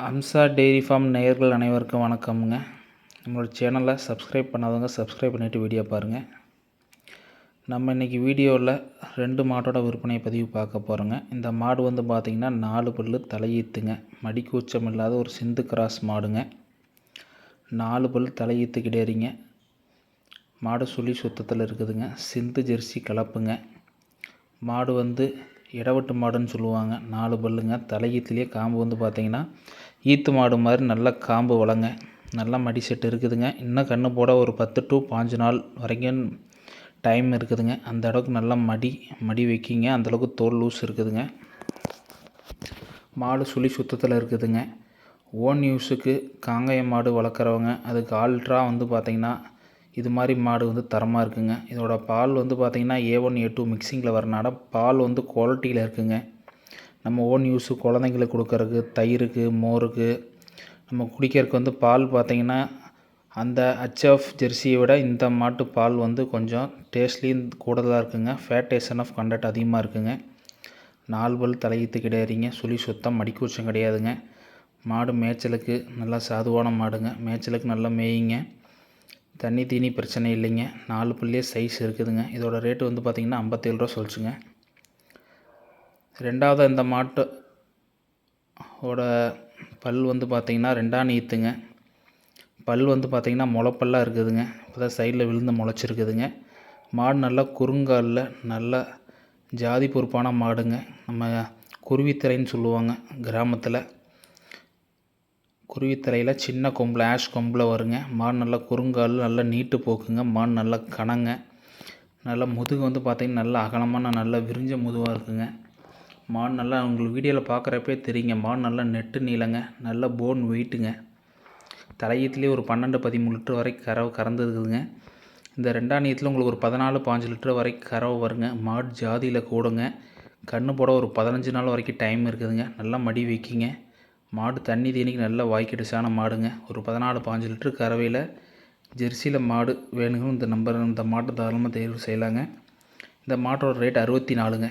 Amsa dairy farm நேயர்கள் அனைவருக்கும் வணக்கம்ங்க. நம்மளோட சேனலை சப்ஸ்கிரைப் பண்ணாதவங்க சப்ஸ்கிரைப் பண்ணிவிட்டு வீடியோ பாருங்கள். நம்ம இன்றைக்கி வீடியோவில் 2 மாட்டோட விற்பனை பதிவு பார்க்க போகிறோங்க. இந்த மாடு வந்து பார்த்திங்கன்னா 4 பல்லு தலையீத்துங்க. மடிக்கூச்சம் இல்லாத ஒரு சிந்து கிராஸ் மாடுங்க. 4 பல் தலையீத்து கிடையாதுங்க. மாடு சுழி சுத்தத்தில் இருக்குதுங்க. சிந்து ஜெர்சி கலப்புங்க. மாடு வந்து இடவட்டு மாடுன்னு சொல்லுவாங்க. 4 பல்லுங்க. தலையீத்துலேயே காம்பு வந்து பார்த்திங்கன்னா ஈத்து மாடு மாதிரி நல்ல காம்பு வளங்க. நல்ல மடி செட்டு இருக்குதுங்க. இன்னும் கன்று போட ஒரு 10 to 5 நாள் வரைக்கும் டைம் இருக்குதுங்க. அந்த அளவுக்கு நல்லா மடி வைக்கிங்க. அந்தளவுக்கு தோல் லூஸ் இருக்குதுங்க. மாடு சுழி சுத்தத்தில் இருக்குதுங்க. ஓன் யூஸுக்கு காங்கேய மாடு வளர்க்குறவங்க அதுக்கு ஆல்ட்ரா வந்து பார்த்திங்கன்னா இது மாதிரி மாடு வந்து தரமாக இருக்குங்க. இதோட பால் வந்து பார்த்திங்கன்னா A1 A2 மிக்சிங்கில் வரனால பால் வந்து குவாலிட்டியில் இருக்குங்க. நம்ம ஓன் யூஸு குழந்தைங்களுக்கு கொடுக்கறதுக்கு, தயிருக்கு, மோருக்கு, நம்ம குடிக்கிறதுக்கு வந்து பால் பார்த்திங்கன்னா அந்த HF ஜெர்சியை விட இந்த மாட்டு பால் வந்து கொஞ்சம் டேஸ்ட்லேயும் கூடுதலாக இருக்குங்க. ஃபேட்டேஷன் ஆஃப் கண்டென்ட் அதிகமாக இருக்குங்க. 4 பல் தலையீத்து கிடையாதுங்க. சுழி சுத்தம், மடிக்கூச்சம் கிடையாதுங்க. மாடு மேய்ச்சலுக்கு நல்லா சாதுவான மாடுங்க. மேய்ச்சலுக்கு நல்லா மேயுங்க. தண்ணி தீனி பிரச்சனை இல்லைங்க. 4 பல்லே சைஸ் இருக்குதுங்க. இதோட ரேட்டு வந்து பார்த்திங்கன்னா 57 ரூபா சொல்லிச்சுங்க. ரெண்டாவது இந்த மாட்டோட பல் வந்து பார்த்திங்கன்னா 2ஆம் ஈத்துங்க. பல் வந்து பார்த்திங்கன்னா முளைப்பல்லாக இருக்குதுங்க. இப்போ தான் சைடில் விழுந்து முளைச்சிருக்குதுங்க. மாடு நல்லா குறுங்காலில் நல்ல ஜாதி பொறுப்பான மாடுங்க. நம்ம குருவித்தலைன்னு சொல்லுவாங்க கிராமத்தில். குருவித்தலையில் சின்ன கொம்பில் ஆஷ் கொம்பில் வருங்க. மாடு நல்லா குறுங்கால், நல்லா நீட்டு போக்குங்க. மாடு நல்லா கணங்க. நல்லா முதுகு வந்து பார்த்திங்கன்னா நல்லா அகலமான நல்லா விரிஞ்ச முதுவாக இருக்குங்க. மாடு நல்லா உங்களுக்கு வீடியோவில் பார்க்குறப்பே தெரியுங்க. மாடு நல்லா நெட்டு நீளங்க. நல்ல போன் வெயிட்டுங்க. தலையீத்துலேயே ஒரு 12-13 லிட்டர் வரைக்கும் கறவை கறந்துருக்குதுங்க. இந்த 2ஆம் ஈத்தில் உங்களுக்கு ஒரு 14-15 லிட்டர் வரைக்கும் கறவை வருங்க. மாடு ஜாதியில் கூடுங்க. கன்று போட ஒரு 15 நாள் வரைக்கும் டைம் இருக்குதுங்க. நல்லா மடி வைக்கிங்க. மாடு தண்ணி தீனிக்கு நல்லா வாய்க்கடிசான மாடுங்க. ஒரு 14-15 லிட்டர் கறவையில் ஜெர்சியில் மாடு வேணுங்க. இந்த மாட்டை தாராளமாக தேர்வு செய்யலாங்க. இந்த மாட்டோட ரேட் 64ங்க.